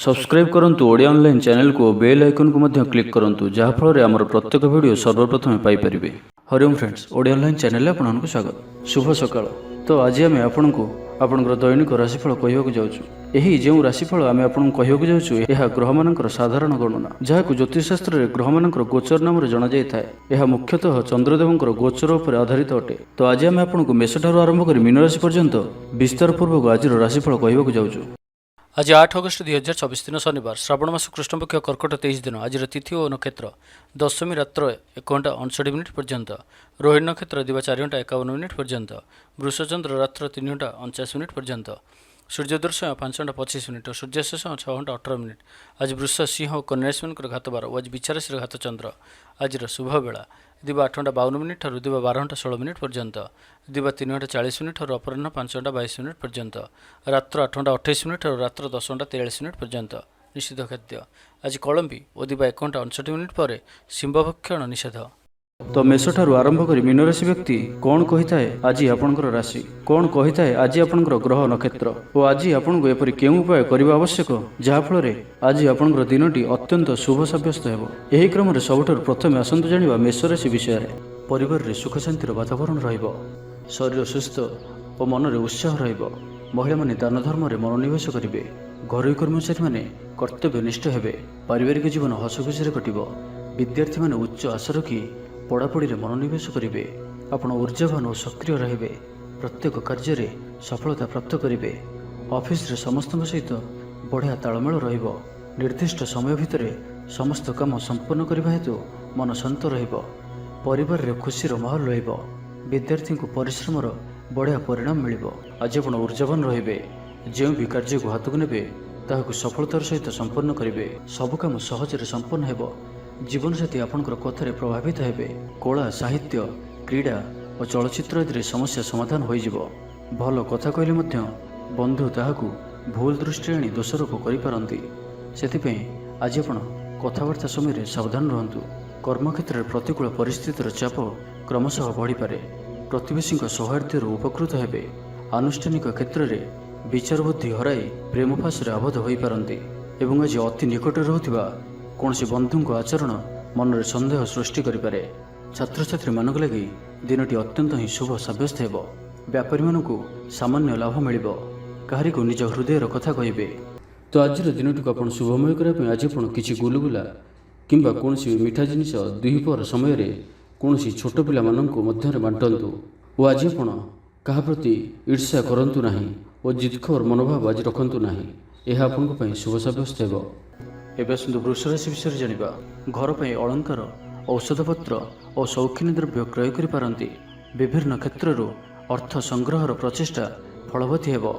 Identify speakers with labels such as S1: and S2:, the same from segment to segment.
S1: Subscribe करंतु Odia online channel को bell icon को मध्य क्लिक करंतु जहाँ फल आमर प्रत्येक वीडियो सर्वप्रथम Piper. Hariom friends, Odia online channel आपको स्वागत। शुभ सकाळ। तो आज आम आपको आपंकर दैनिक राशिफल कहवाक जाऊँ। यही जो राशिफल आम आपको कहवाक जाऊँ यह ग्रह मानकर साधारण गणना जहाँ ज्योतिषशास्त्र में ग्रह मानकर गोचर नाम जना जाए। यह मुख्यतः चंद्रदेवंकर गोचर पर आधारित अटे। तो आज आम आपको मेष ठारू आरंभ कर मीन राशि पर्यंत विस्तार पूर्वक आज राशिफल कहवाक जाऊँ। आज 8 अगस्त 2024 दिन शनिवार, श्रावण मास कृष्णपक्ष कर्कट 23 दिन। आज तिथि और नक्षत्र दशमी रात्र 1 घंटा 59 मिनिट पर्यंत, रोहिणी नक्षत्र दिवा 4 घंटा 51 मिनिट पर्यंत, वृषचंद्र रात्र 3 घंटा 49 मिनिट पर्यंत, सूर्योदय समय 5 घंटा 25 मिनिट और सूर्यास्त समय 6 घंटा 18 मिनिट। आज वृष सिंह और कन्या राशि घात 12 और आज विचाराशि घात चंद्र। आज शुभ बेला दिवा 8 घंटा 52 मिनिट और दिवा 12 घंटा 16 मिनिट पर्यंत, दिवा 3 घंटा 40 मिनिट और अपराह्न 5 घंटा 22 मिनिट पर्यंत, रात्र 8 घंटा 28 मिनिट और रात्र 10 घंटा 43 मिनिट पर्यंत। निषिद्ध खाद्य आज कलम्बी और दिवा 1 घंटा 59 मिनिट पर शिंभभक्षण निषेध। तो मेष ठारू आरंभ कर मीन राशि व्यक्ति कौन कही थाए आज आपणकर राशि, कौन कही थाए आज आपणकर ग्रह नक्षत्र और आज आपको एपरि केउं उपाय करबा आवश्यक जहाँ फल आज आपणकर दिनटी अत्यंत शुभ सब्यस्त हेबो। एही क्रम रे सबठारु प्रथमे आसंतु जानिबा मेष राशि विषय रे। परिवार रे सुख शांतिर वातावरण रहिबो, शरीर सुस्थ और मन रे उत्साह रहिबो। महिला माने दान धर्म रे मनोनिवेश करिवे, घरोई कर्मचारी माने कर्तव्यनिष्ठ हेबे, पारिवारिक जीवन हसखुशी रे कटिबो। विद्यार्थी माने उच्च आशा रखी पढ़ापढ़ी में मनोनिवेश करेंगे। आपण ऊर्जावान और सक्रिय रहिबे, प्रत्येक कार्य में सफलता प्राप्त करेंगे। ऑफिस रे समस्त सहित बढ़िया तालमेल रहिबो। निर्दिष्ट समय भितर समस्त काम संपन्न करने हेतु मन शांत रहिबो। परिवार रे खुशीर माहौल रहिबो। विद्यार्थी को परिश्रमर बढ़िया परिणाम मिलिबो। आज आपण ऊर्जावान रहिबे, जो भी कार्य को हाथ को नेबे ताहाकु सफलतार सहित संपन्न करेंगे। सब काम सहजरे संपन्न हेबो। जीवन साथी आपणकर कथार प्रभावित हेबे। कला, साहित्य, क्रीड़ा और चलचित्र आदि समस्या समाधान हो जिवो। भल कथा कहले मध्य बंधु ताहाकु भूल दृष्टि आनी दोषारोप करिपारंती। सेथिपई आज आपण कथाबार्ता समय सावधान रहंतु। कर्मक्षेत्र में प्रतिकूल परिस्थितिर चाप क्रमशः बढ़ी पारे। प्रतिवेशी सौहार्द्य उपकृत हेबे। आनुष्ठानिक क्षेत्र में विचार बुद्धि हराई प्रेम फासरे आबद्ध हो पारंती एवं आज अति निकट रहुथिबा कौन बंधु आचरण मन में सन्देह सृष्टि करें। छात्र छात्री मानक लगी दिनटी अत्यंत ही शुभ सब्यस्त हेबो। व्यापारी मानकु सामान्य लाभ मिलिबो। काहारी को निज हृदयर कथा कहिबे। तो आज दिनटी को आपण शुभमय करने आज आपण किछि गुलगुला किंबा कौन मीठा जिनिस दुहीपहर समय कौन छोट पिला मानकु मध्य बांटंतु और आज आपण कहा प्रति ईर्ष्या करंतु नाही और जिदखोर मनोभाव आज रखंतु नाही। यह आपनको पई शुभ सब्यस्त हेबो। एवं आसतु वृष राशि विषय जानिबा। घर पर अलंकार, औषधपत्र और शौखिनी द्रव्य क्रय करिपारंती। विभिन्न क्षेत्रରୁ अर्थ संग्रहर प्रचेष्टा फलवती हेबो।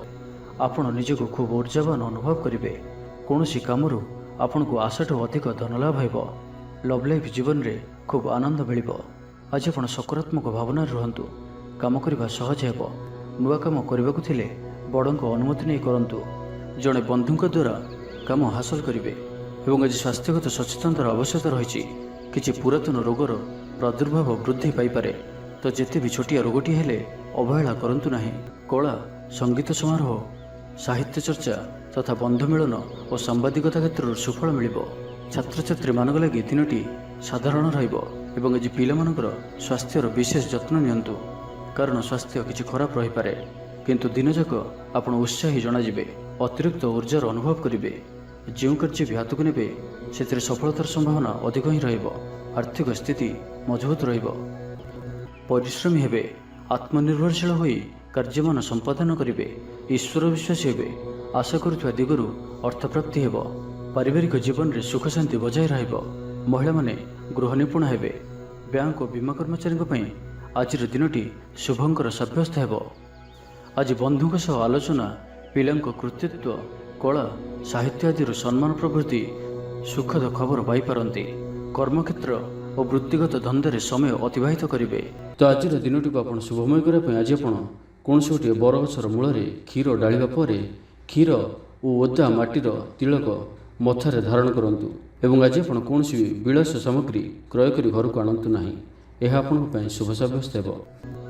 S1: आपण निजको खूब ऊर्जावान अनुभव करिवे। कौनसी कामरू आपनको आशाठू अधिक धन लाभ हेबो। लव लाइफ जीवन रे खूब आनंद मिलिबो। आज आपण सकारात्मक भावना रहंतु। काम करबा सहज हेबो। नुआ काम करबाकू थिले बड़को अनुमति नहीं करंतु। जड़े बंधुक द्वारा काम हासिल करिवे एवं आज स्वास्थ्यगत सचेतनतार आवश्यकता रही। किसी पुरातन रोगर प्रादुर्भाव वृद्धि पाइपे। तो जिते भी छोटिया रोगटी हेले अवहेला करंतु नाही। कला, संगीत समारोह, साहित्य चर्चा तथा बंधु मिलन और सांबादिकता क्षेत्र सुफल मिलिबो। छात्र छात्री मानक लगी दिनटी साधारण रहिबो एवं आज पिलामानकर स्वास्थ्यर विशेष जत्न नियंतु। कारण स्वास्थ्य किछि खराब रही पारे, किंतु दिन जाक आपण उत्साही जनाजिबे। अतिरिक्त ऊर्जार अनुभव करिवे। जो कार्य भी हाथ को नेबे से सफलतार संभावना अधिक ही रहिबो। आर्थिक स्थिति मजबूत रहिबो। परिश्रमी हेबे। आत्मनिर्भरशील होई कार्यमान संपादन करिवे। ईश्वर विश्वासी हेबे। आशा करुवा दिगरु अर्थप्राप्ति हेबो। पारिवारिक जीवन रे सुख शांति बजाय रहिबो। महिला माने गृह निपुण हेबे। बैंक और बीमा कर्मचारी आज दिनटी शुभंकर सब्यस्त हेबो। आज बंधुक सह आलोचना, पिलांक कृतित्व, कला, साहित्य आदि सम्मान प्रभृति सुखद खबर पाइपारंती। कर्मक्षेत्र और वृत्तिगत धंदे समय अतिबाहित करेंगे। तो आज दिनटी को आप शुभमय करने आज आप कौन गोटे बरगछर मूल क्षीर डालिबा परे क्षीर और ओदा माटीर तिलक मथारे धारण करंतु एवं आज आप कौन विलास सामग्री क्रय कर घर को आणंतु नाही। यह आपन शुभ सब्यस्त हेबो।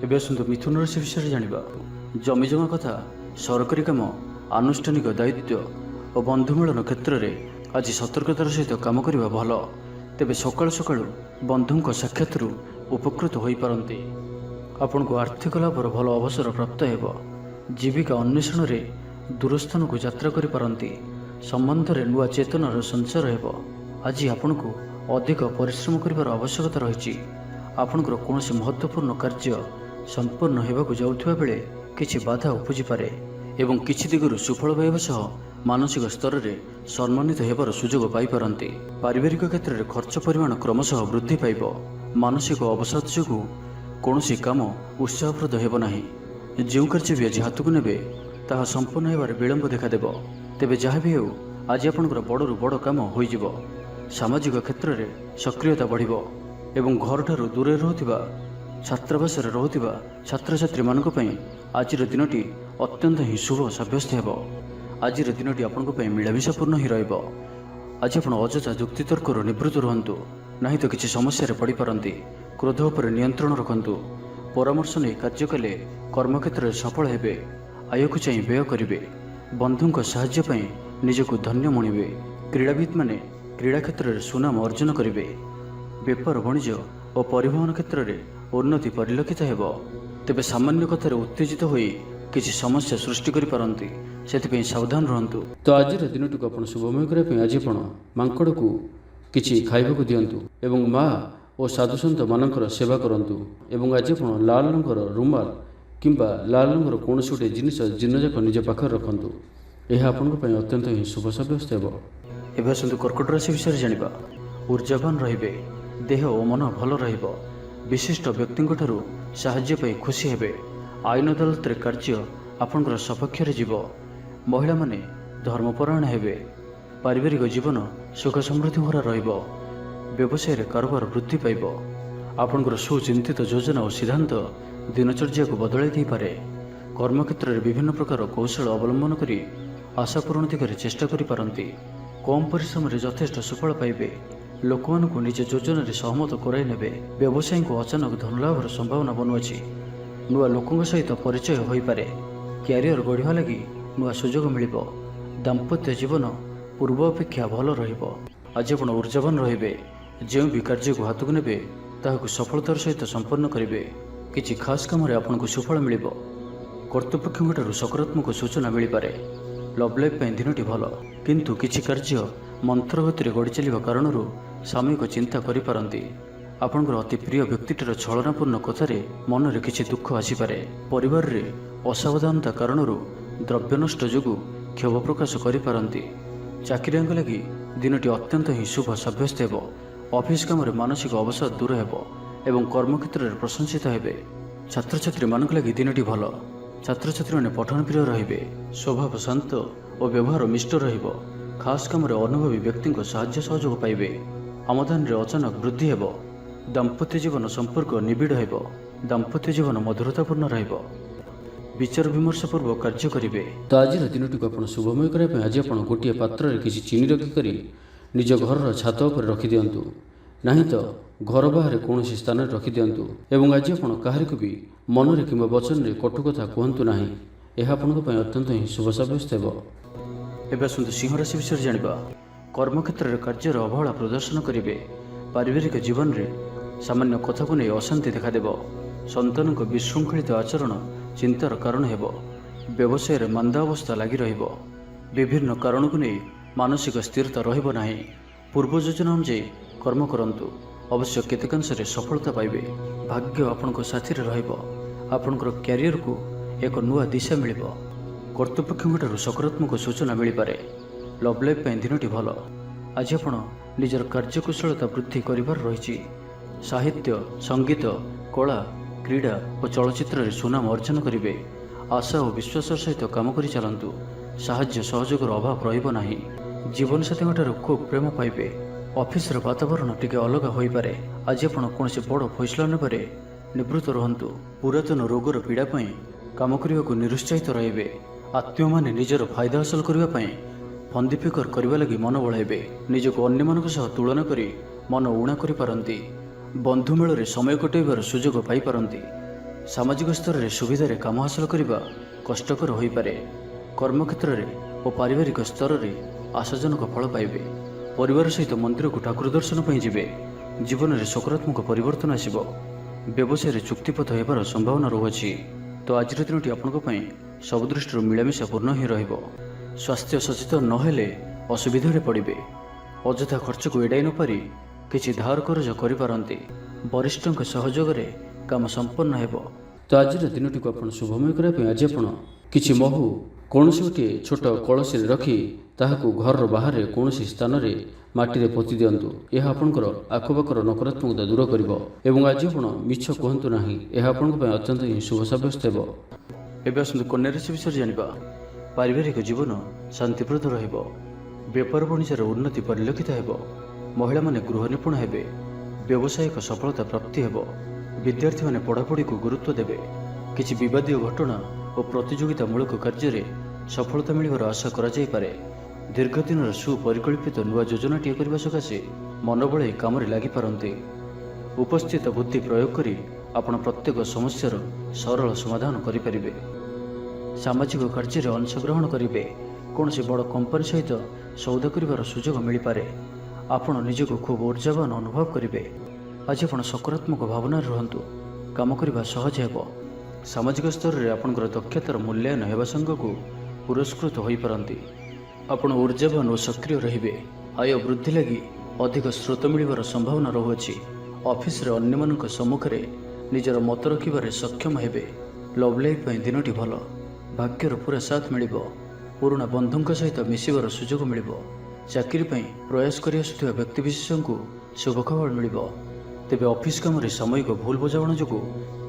S1: एबे आसंतु मिथुन राशि विषय जानिबा। जमीजमा कथा, सरकारी काम, आनुष्ठानिक दायित्व ଓ ବନ୍ଧୁ ମିଳନ କ୍ଷେତ୍ରରେ ଆଜି ସତର୍କତାର ସହିତ କାମ କରିବା ଭଲ। ତେବେ ସକାଳୁ ସକାଳୁ ବନ୍ଧୁଙ୍କ ସାକ୍ଷାତରୁ ଉପକୃତ ହୋଇପାରନ୍ତି। ଆପଣଙ୍କୁ ଆର୍ଥିକ ଲାଭର ଭଲ ଅବସର ପ୍ରାପ୍ତ ହେବ। ଜୀବିକା ଅନ୍ୱେଷଣରେ ଦୂରସ୍ଥାନକୁ ଯାତ୍ରା କରିପାରନ୍ତି। ସମ୍ବନ୍ଧରେ ନୂଆ ଚେତନାର ସଞ୍ଚାର ହେବ। ଆଜି ଆପଣଙ୍କୁ ଅଧିକ ପରିଶ୍ରମ କରିବାର ଆବଶ୍ୟକତା ରହିଛି। ଆପଣଙ୍କର କୌଣସି ମହତ୍ତ୍ୱପୂର୍ଣ୍ଣ କାର୍ଯ୍ୟ ସମ୍ପୂର୍ଣ୍ଣ ହେବାକୁ ଯାଉଥିବା ବେଳେ କିଛି ବାଧା ଉପୁଜିପାରେ ଏବଂ କିଛି ଦିଗରୁ ସୁଫଳ ପାଇବା ସହ ମାନସିକ ସ୍ତରରେ ସମ୍ମାନିତ ହେବାର ସୁଯୋଗ ପାଇପାରନ୍ତି। ପାରିବାରିକ କ୍ଷେତ୍ରରେ ଖର୍ଚ୍ଚ ପରିମାଣ କ୍ରମଶଃ ବୃଦ୍ଧି ପାଇବ। ମାନସିକ ଅବସାଦ ଯୋଗୁଁ କୌଣସି କାମ ଉତ୍ସାହପ୍ରଦ ହେବ ନାହିଁ। ଯେଉଁ କାର୍ଯ୍ୟ ବି ଆଜି ହାତକୁ ନେବେ ତାହା ସମ୍ପୂର୍ଣ୍ଣ ହେବାରେ ବିଳମ୍ବ ଦେଖାଦେବ। ତେବେ ଯାହା ବି ହେଉ ଆଜି ଆପଣଙ୍କର ବଡ଼ରୁ ବଡ଼ କାମ ହୋଇଯିବ। ସାମାଜିକ କ୍ଷେତ୍ରରେ ସକ୍ରିୟତା ବଢ଼ିବ ଏବଂ ଘରଠାରୁ ଦୂରରେ ରହୁଥିବା ଛାତ୍ରାବାସରେ ରହୁଥିବା ଛାତ୍ରଛାତ୍ରୀମାନଙ୍କ ପାଇଁ ଆଜିର ଦିନଟି ଅତ୍ୟନ୍ତ ହିଁ ଶୁଭ ସାବ୍ୟସ୍ତ ହେବ। ଆଜିର ଦିନଟି ଆପଣଙ୍କ ପାଇଁ ମିଳାମିଶାପୂର୍ଣ୍ଣ ହିଁ ରହିବ। ଆଜି ଆପଣ ଅଯଥା ଯୁକ୍ତିତର୍କରୁ ନିବୃତ୍ତ ରୁହନ୍ତୁ, ନାହିଁ ତ କିଛି ସମସ୍ୟାରେ ପଡ଼ିପାରନ୍ତି। କ୍ରୋଧ ଉପରେ ନିୟନ୍ତ୍ରଣ ରଖନ୍ତୁ। ପରାମର୍ଶ ନେଇ କାର୍ଯ୍ୟ କଲେ କର୍ମକ୍ଷେତ୍ରରେ ସଫଳ ହେବେ। ଆୟକୁ ଚାହିଁ ବ୍ୟୟ କରିବେ। ବନ୍ଧୁଙ୍କ ସାହାଯ୍ୟ ପାଇଁ ନିଜକୁ ଧନ୍ୟ ମଣିବେ। କ୍ରୀଡ଼ାବିତ୍ମାନେ କ୍ରୀଡ଼ା କ୍ଷେତ୍ରରେ ସୁନାମ ଅର୍ଜନ କରିବେ। ବେପାର ବାଣିଜ୍ୟ ଓ ପରିବହନ କ୍ଷେତ୍ରରେ ଉନ୍ନତି ପରିଲକ୍ଷିତ ହେବ। ତେବେ ସାମାନ୍ୟ କଥାରେ ଉତ୍ତେଜିତ ହୋଇ କିଛି ସମସ୍ୟା ସୃଷ୍ଟି କରିପାରନ୍ତି, ସେଥିପାଇଁ ସାବଧାନ ରୁହନ୍ତୁ। ତ ଆଜିର ଦିନଟିକୁ ଆପଣ ଶୁଭମୟ କରିବା ପାଇଁ ଆଜି ଆପଣ ମାଙ୍କଡ଼କୁ କିଛି ଖାଇବାକୁ ଦିଅନ୍ତୁ ଏବଂ ମା ଓ ସାଧୁସନ୍ଥମାନଙ୍କର ସେବା କରନ୍ତୁ। ଏବଂ ଆଜି ଆପଣ ଲାଲ ରଙ୍ଗର ରୁମାଲ କିମ୍ବା ଲାଲ ରଙ୍ଗର କୌଣସି ଗୋଟିଏ ଜିନିଷଯାକ ନିଜ ପାଖରେ ରଖନ୍ତୁ। ଏହା ଆପଣଙ୍କ ପାଇଁ ଅତ୍ୟନ୍ତ ହିଁ ଶୁଭ ସାବ୍ୟସ୍ତ ହେବ। ଏବେ ଆସନ୍ତୁ କର୍କଟ ରାଶି ବିଷୟରେ ଜାଣିବା। ଊର୍ଜାବାନ ରହିବେ। ଦେହ ଓ ମନ ଭଲ ରହିବ। ବିଶିଷ୍ଟ ବ୍ୟକ୍ତିଙ୍କଠାରୁ ସାହାଯ୍ୟ ପାଇ ଖୁସି ହେବେ। ଆଇନ ଅଦାଲତରେ କାର୍ଯ୍ୟ ଆପଣଙ୍କର ସପକ୍ଷରେ ଯିବ। ମହିଳାମାନେ ଧର୍ମପରାୟଣ ହେବେ। ପାରିବାରିକ ଜୀବନ ସୁଖ ସମୃଦ୍ଧି ଭରା ରହିବ। ବ୍ୟବସାୟରେ କାରୋବାର ବୃଦ୍ଧି ପାଇବ। ଆପଣଙ୍କର ସୁଚିନ୍ତିତ ଯୋଜନା ଓ ସିଦ୍ଧାନ୍ତ ଦିନଚର୍ଯ୍ୟାକୁ ବଦଳାଇ ଦେଇପାରେ। କର୍ମକ୍ଷେତ୍ରରେ ବିଭିନ୍ନ ପ୍ରକାର କୌଶଳ ଅବଲମ୍ବନ କରି ଆଶା ପୂରଣ ଦିଗରେ ଚେଷ୍ଟା କରିପାରନ୍ତି। କମ୍ ପରିଶ୍ରମରେ ଯଥେଷ୍ଟ ସୁଫଳ ପାଇବେ। ଲୋକମାନଙ୍କୁ ନିଜ ଯୋଜନାରେ ସହମତ କରାଇ ନେବେ। ବ୍ୟବସାୟୀଙ୍କୁ ଅଚାନକ ଧନଲାଭର ସମ୍ଭାବନା ବନୁଅଛି। ନୂଆ ଲୋକଙ୍କ ସହିତ ପରିଚୟ ହୋଇପାରେ। କ୍ୟାରିୟର ଗଢ଼ିବା ଲାଗି ନୂଆ ସୁଯୋଗ ମିଳିବ। ଦାମ୍ପତ୍ୟ ଜୀବନ ପୂର୍ବ ଅପେକ୍ଷା ଭଲ ରହିବ। ଆଜି ଆପଣ ଊର୍ଜାବାନ ରହିବେ। ଯେଉଁ ବି କାର୍ଯ୍ୟକୁ ହାତକୁ ନେବେ ତାହାକୁ ସଫଳତାର ସହିତ ସମ୍ପନ୍ନ କରିବେ। କିଛି ଖାସ୍ କାମରେ ଆପଣଙ୍କୁ ସୁଫଳ ମିଳିବ। କର୍ତ୍ତୃପକ୍ଷଙ୍କଠାରୁ ସକାରାତ୍ମକ ସୂଚନା ମିଳିପାରେ। ଲଭ୍ ଲାଇଫ୍ ପାଇଁ ଦିନଟି ଭଲ, କିନ୍ତୁ କିଛି କାର୍ଯ୍ୟ ମନ୍ଥର ଗତିରେ ଗଡ଼ି ଚାଲିବା କାରଣରୁ ସାମୟିକ ଚିନ୍ତା କରିପାରନ୍ତି। ଆପଣଙ୍କର ଅତି ପ୍ରିୟ ବ୍ୟକ୍ତିଟିର ଛଳନାପୂର୍ଣ୍ଣ କଥାରେ ମନରେ କିଛି ଦୁଃଖ ଆସିପାରେ। ପରିବାରରେ ଅସାବଧାନତା କାରଣରୁ ଦ୍ରବ୍ୟ ନଷ୍ଟ ଯୋଗୁଁ କ୍ଷୋଭ ପ୍ରକାଶ କରିପାରନ୍ତି। ଚାକିରିଆଙ୍କ ଲାଗି ଦିନଟି ଅତ୍ୟନ୍ତ ହିଁ ଶୁଭ ସାବ୍ୟସ୍ତ ହେବ। ଅଫିସ୍ କାମରେ ମାନସିକ ଅବସାଦ ଦୂର ହେବ ଏବଂ କର୍ମକ୍ଷେତ୍ରରେ ପ୍ରଶଂସିତ ହେବେ। ଛାତ୍ରଛାତ୍ରୀମାନଙ୍କ ଲାଗି ଦିନଟି ଭଲ। ଛାତ୍ରଛାତ୍ରୀମାନେ ପଠନପ୍ରିୟ ରହିବେ। ସ୍ୱଭାବ ଶାନ୍ତ ଓ ବ୍ୟବହାର ମିଷ୍ଟ ରହିବ। ଖାସ୍ କାମରେ ଅନୁଭବୀ ବ୍ୟକ୍ତିଙ୍କ ସାହାଯ୍ୟ ସହଯୋଗ ପାଇବେ। ଆମଦାନୀରେ ଅଚାନକ ବୃଦ୍ଧି ହେବ। ଦାମ୍ପତ୍ୟ ଜୀବନ ସମ୍ପର୍କ ନିବିଡ଼ ହେବ। ଦାମ୍ପତ୍ୟ ଜୀବନ ମଧୁରତାପୂର୍ଣ୍ଣ ରହିବ। ବିଚାର ବିମର୍ଶ ପୂର୍ବକ କାର୍ଯ୍ୟ କରିବେ। ତ ଆଜିର ଦିନଟିକୁ ଆପଣ ଶୁଭମୟ କରିବା ପାଇଁ ଆଜି ଆପଣ ଗୋଟିଏ ପାତ୍ରରେ କିଛି ଚିନି ରଖିକରି ନିଜ ଘରର ଛାତ ଉପରେ ରଖିଦିଅନ୍ତୁ, ନାହିଁ ତ ଘର ବାହାରେ କୌଣସି ସ୍ଥାନରେ ରଖିଦିଅନ୍ତୁ। ଏବଂ ଆଜି ଆପଣ କାହାରିକୁ ବି ମନରେ କିମ୍ବା ବଚନରେ କଟୁ କଥା କୁହନ୍ତୁ ନାହିଁ। ଏହା ଆପଣଙ୍କ ପାଇଁ ଅତ୍ୟନ୍ତ ହିଁ ଶୁଭ ସାବ୍ୟସ୍ତ ହେବ। ଏବେ ଆସନ୍ତୁ ସିଂହ ରାଶି ବିଷୟରେ ଜାଣିବା। କର୍ମକ୍ଷେତ୍ରରେ କାର୍ଯ୍ୟର ଅବହେଳା ପ୍ରଦର୍ଶନ କରିବେ। ପାରିବାରିକ ଜୀବନରେ ସାମାନ୍ୟ କଥାକୁ ନେଇ ଅଶାନ୍ତି ଦେଖାଦେବ। ସନ୍ତାନଙ୍କ ବିଶୃଙ୍ଖଳିତ ଆଚରଣ ଚିନ୍ତାର କାରଣ ହେବ। ବ୍ୟବସାୟରେ ମାନ୍ଦା ଅବସ୍ଥା ଲାଗି ରହିବ। ବିଭିନ୍ନ କାରଣକୁ ନେଇ ମାନସିକ ସ୍ଥିରତା ରହିବ ନାହିଁ। ପୂର୍ବ ଯୋଜନା ଅନୁଯାୟୀ କର୍ମ କରନ୍ତୁ, ଅବଶ୍ୟ କେତେକାଂଶରେ ସଫଳତା ପାଇବେ। ଭାଗ୍ୟ ଆପଣଙ୍କ ସାଥିରେ ରହିବ। ଆପଣଙ୍କର କ୍ୟାରିୟରକୁ ଏକ ନୂଆ ଦିଶା ମିଳିବ। କର୍ତ୍ତୃପକ୍ଷଙ୍କଠାରୁ ସକାରାତ୍ମକ ସୂଚନା ମିଳିପାରେ। ଲଭ୍ ଲାଇଫ୍ ପାଇଁ ଦିନଟି ଭଲ। ଆଜି ଆପଣ ନିଜର କାର୍ଯ୍ୟକୁଶଳତା ବୃଦ୍ଧି କରିବାର ରହିଛି। ସାହିତ୍ୟ, ସଙ୍ଗୀତ, କଳା, କ୍ରୀଡ଼ା ଓ ଚଳଚ୍ଚିତ୍ରରେ ସୁନାମ ଅର୍ଜନ କରିବେ। ଆଶା ଓ ବିଶ୍ୱାସର ସହିତ କାମ କରି ଚାଲନ୍ତୁ। ସାହାଯ୍ୟ ସହଯୋଗର ଅଭାବ ରହିବ ନାହିଁ। ଜୀବନସାଥୀଙ୍କଠାରୁ ଖୁବ୍ ପ୍ରେମ ପାଇବେ। ଅଫିସର ବାତାବରଣ ଟିକେ ଅଲଗା ହୋଇପାରେ। ଆଜି ଆପଣ କୌଣସି ବଡ଼ ଫଇସଲା ନେବାରେ ନିବୃତ୍ତ ରୁହନ୍ତୁ। ପୁରାତନ ରୋଗର ପୀଡ଼ା ପାଇଁ କାମ କରିବାକୁ ନିରୁତ୍ସାହିତ ରହିବେ। ଆତ୍ମୀୟମାନେ ନିଜର ଫାଇଦା ହାସଲ କରିବା ପାଇଁ ଫନ୍ଦି ଫିକର କରିବା ଲାଗି ମନ ବଳାଇବେ। ନିଜକୁ ଅନ୍ୟମାନଙ୍କ ସହ ତୁଳନା କରି ମନ ଊଣା କରିପାରନ୍ତି। ବନ୍ଧୁ ମେଳରେ ସମୟ କଟାଇବାର ସୁଯୋଗ ପାଇପାରନ୍ତି। ସାମାଜିକ ସ୍ତରରେ ସୁବିଧାରେ କାମ ହାସଲ କରିବା କଷ୍ଟକର ହୋଇପାରେ। କର୍ମକ୍ଷେତ୍ରରେ ଓ ପାରିବାରିକ ସ୍ତରରେ ଆଶାଜନକ ଫଳ ପାଇବେ। ପରିବାର ସହିତ ମନ୍ଦିରକୁ ଠାକୁର ଦର୍ଶନ ପାଇଁ ଯିବେ। ଜୀବନରେ ସକାରାତ୍ମକ ପରିବର୍ତ୍ତନ ଆସିବ। ବ୍ୟବସାୟରେ ଚୁକ୍ତିପଥ ହେବାର ସମ୍ଭାବନା ରହୁଅଛି। ତ ଆଜିର ଦିନଟି ଆପଣଙ୍କ ପାଇଁ ସବୁ ଦୃଷ୍ଟିରୁ ମିଳାମିଶା ପୂର୍ଣ୍ଣ ହିଁ ରହିବ। ସ୍ୱାସ୍ଥ୍ୟ ସଚେତନ ନହେଲେ ଅସୁବିଧାରେ ପଡ଼ିବେ। ଅଯଥା ଖର୍ଚ୍ଚକୁ ଏଡ଼ାଇ ନପାରି କିଛି ଧାର କରଜ କରିପାରନ୍ତି। ବରିଷ୍ଠଙ୍କ ସହଯୋଗରେ କାମ ସମ୍ପନ୍ନ ହେବ। ତ ଆଜିର ଦିନଟିକୁ ଆପଣ ଶୁଭମୟ କରିବା ପାଇଁ ଆଜି ଆପଣ କିଛି ମହୁ କୌଣସି ଗୋଟିଏ ଛୋଟ କଳସୀରେ ରଖି ତାହାକୁ ଘରର ବାହାରେ କୌଣସି ସ୍ଥାନରେ ମାଟିରେ ପୋତି ଦିଅନ୍ତୁ। ଏହା ଆପଣଙ୍କର ଆଖପାଖର ନକାରାତ୍ମକତା ଦୂର କରିବ ଏବଂ ଆଜି ଆପଣ ମିଛ କୁହନ୍ତୁ ନାହିଁ। ଏହା ଆପଣଙ୍କ ପାଇଁ ଅତ୍ୟନ୍ତ ହିଁ ଶୁଭ ସାବ୍ୟସ୍ତ ହେବ। ଏବେ ଆସନ୍ତୁ କନ୍ୟା ରାଶି ବିଷୟରେ ଜାଣିବା। ପାରିବାରିକ ଜୀବନ ଶାନ୍ତିପ୍ରଦ ରହିବ। ବେପାର ବାଣିଜ୍ୟର ଉନ୍ନତି ପରିଲକ୍ଷିତ ହେବ। ମହିଳାମାନେ ଗୃହ ନିପୁଣ ହେବେ। ବ୍ୟବସାୟିକ ସଫଳତା ପ୍ରାପ୍ତି ହେବ। ବିଦ୍ୟାର୍ଥୀମାନେ ପଢ଼ାପଢ଼ିକୁ ଗୁରୁତ୍ୱ ଦେବେ। କିଛି ବିବାଦୀୟ ଘଟଣା ଓ ପ୍ରତିଯୋଗିତାମୂଳକ କାର୍ଯ୍ୟରେ ସଫଳତା ମିଳିବାର ଆଶା କରାଯାଇପାରେ। ଦୀର୍ଘଦିନର ସୁପରିକଳ୍ପିତ ନୂଆ ଯୋଜନାଟିଏ କରିବା ସକାଶେ ମନ ବଳାଇ କାମରେ ଲାଗିପାରନ୍ତି। ଉପସ୍ଥିତ ବୁଦ୍ଧି ପ୍ରୟୋଗ କରି ଆପଣ ପ୍ରତ୍ୟେକ ସମସ୍ୟାର ସରଳ ସମାଧାନ କରିପାରିବେ। ସାମାଜିକ କାର୍ଯ୍ୟରେ ଅଂଶଗ୍ରହଣ କରିବେ। କୌଣସି ବଡ଼ କମ୍ପାନୀ ସହିତ ସୌଦା କରିବାର ସୁଯୋଗ ମିଳିପାରେ। ଆପଣ ନିଜକୁ ଖୁବ୍ ଊର୍ଜାବାନ ଅନୁଭବ କରିବେ। ଆଜି ଆପଣ ସକାରାତ୍ମକ ଭାବନାରେ ରୁହନ୍ତୁ। କାମ କରିବା ସହଜ ହେବ। ସାମାଜିକ ସ୍ତରରେ ଆପଣଙ୍କର ଦକ୍ଷତାର ମୂଲ୍ୟାୟନ ହେବା ସାଙ୍ଗକୁ ପୁରସ୍କୃତ ହୋଇପାରନ୍ତି। ଆପଣ ଊର୍ଜାବାନ ଓ ସକ୍ରିୟ ରହିବେ। ଆୟ ବୃଦ୍ଧି ଲାଗି ଅଧିକ ସ୍ରୋତ ମିଳିବାର ସମ୍ଭାବନା ରହୁଅଛି। ଅଫିସରେ ଅନ୍ୟମାନଙ୍କ ସମ୍ମୁଖରେ ନିଜର ମତ ରଖିବାରେ ସକ୍ଷମ ହେବେ। ଲଭ୍ ଲାଇଫ୍ ପାଇଁ ଦିନଟି ଭଲ। ଭାଗ୍ୟର ପୁରା ସାଥ ମିଳିବ। ପୁରୁଣା ବନ୍ଧୁଙ୍କ ସହିତ ମିଶିବାର ସୁଯୋଗ ମିଳିବ। ଚାକିରି ପାଇଁ ପ୍ରୟାସ କରି ଆସୁଥିବା ବ୍ୟକ୍ତିବିଶେଷଙ୍କୁ ଶୁଭ ଖବର ମିଳିବ। ତେବେ ଅଫିସ କାମରେ ସାମୟିକ ଭୁଲ ବୁଝାମଣା ଯୋଗୁଁ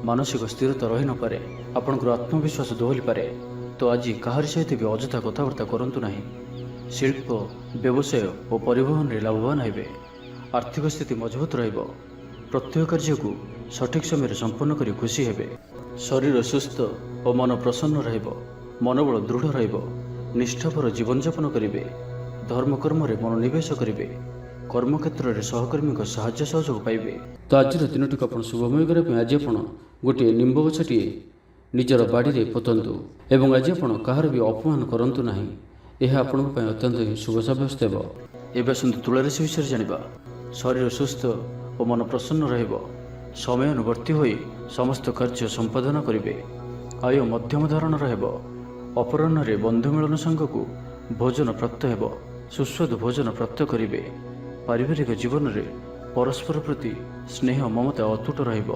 S1: ମାନସିକ ସ୍ଥିରତା ରହିନପାରେ। ଆପଣଙ୍କର ଆତ୍ମବିଶ୍ୱାସ ଦୋହଲିପାରେ। ତ ଆଜି କାହାରି ସହିତ ବି ଅଯଥା କଥାବାର୍ତ୍ତା କରନ୍ତୁ ନାହିଁ। ଶିଳ୍ପ, ବ୍ୟବସାୟ ଓ ପରିବହନରେ ଲାଭବାନ ହେବେ। ଆର୍ଥିକ ସ୍ଥିତି ମଜବୁତ ରହିବ। ପ୍ରତ୍ୟେକ କାର୍ଯ୍ୟକୁ ସଠିକ୍ ସମୟରେ ସମ୍ପନ୍ନ କରି ଖୁସି ହେବେ। ଶରୀର ସୁସ୍ଥ ଓ ମନ ପ୍ରସନ୍ନ ରହିବ। ମନୋବଳ ଦୃଢ଼ ରହିବ। ନିଷ୍ଠାପର ଜୀବନଯାପନ କରିବେ। ଧର୍ମକର୍ମରେ ମନୋନିବେଶ କରିବେ। କର୍ମକ୍ଷେତ୍ରରେ ସହକର୍ମୀଙ୍କ ସାହାଯ୍ୟ ସହଯୋଗ ପାଇବେ। ତ ଆଜିର ଦିନଟିକୁ ଆପଣ ଶୁଭମୟ କରିବା ପାଇଁ ଆଜି ଆପଣ ଗୋଟିଏ ନିମ୍ବ ଗଛଟିଏ ନିଜର ବାଡ଼ିରେ ପୋତନ୍ତୁ ଏବଂ ଆଜି ଆପଣ କାହାର ବି ଅପମାନ କରନ୍ତୁ ନାହିଁ। ଏହା ଆପଣଙ୍କ ପାଇଁ ଅତ୍ୟନ୍ତ ହିଁ ଶୁଭ ସାବ୍ୟସ୍ତ ହେବ। ଏବେ ଆସନ୍ତୁ ତୁଳା ରାଶି ବିଷୟରେ ଜାଣିବା। ଶରୀର ସୁସ୍ଥ ଓ ମନ ପ୍ରସନ୍ନ ରହିବ। ସମୟାନୁବର୍ତ୍ତୀ ହୋଇ ସମସ୍ତ କାର୍ଯ୍ୟ ସମ୍ପାଦନ କରିବେ। ଆୟ ମଧ୍ୟମ ଧରଣର ହେବ। ଅପରାହ୍ନରେ ବନ୍ଧୁ ମିଳନ ସାଙ୍ଗକୁ ଭୋଜନ ପ୍ରାପ୍ତ ହେବ। ସୁସ୍ୱାଦୁ ଭୋଜନ ପ୍ରାପ୍ତ କରିବେ। ପାରିବାରିକ ଜୀବନରେ ପରସ୍ପର ପ୍ରତି ସ୍ନେହ ମମତା ଅତୁଟ ରହିବ।